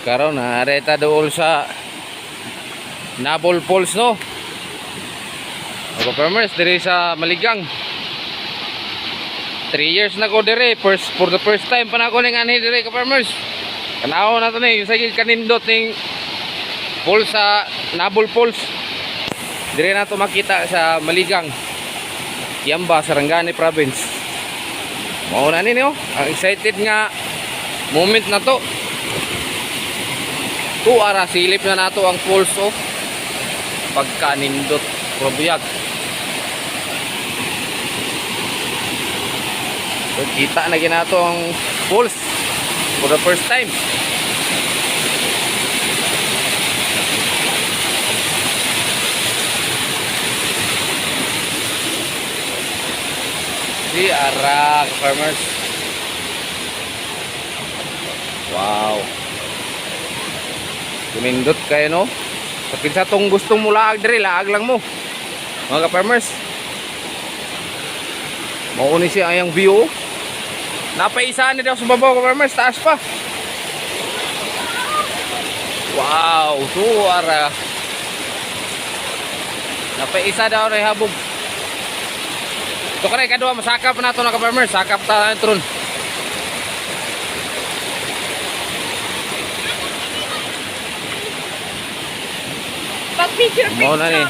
karon na areta dool sa Nabol Falls no. Ako farmers diri sa Maligang. 3 years na ko dire, for the first time pa na ako ning anhi dire ka farmers. Kanaon na to ni yung sagid kanindot ning falls sa Nabol Falls. Dire na to makita sa Maligang. Kiamba, Sarangani province. Mao na ni no. Ang excited nga moment na to. Ara silip na nato ang falls oh. Pagkanindot probiyag. So, kita na ginato ang falls for the first time. Si ara farmers. Wow. Kunindot kayo no. Sa kinsa tong gustong mo laag dire, laag lang mo. Mga ka-farmers. Mauni siya ayang view. Napaisaan na daw sa babaw ka-farmers, taas pa. Wow, suara. Napaisa daw ray habog. Ito ka rin, kadua, masakap na ito na ka-farmers. Sakap ta na tron. Pag-picture Mau na ni.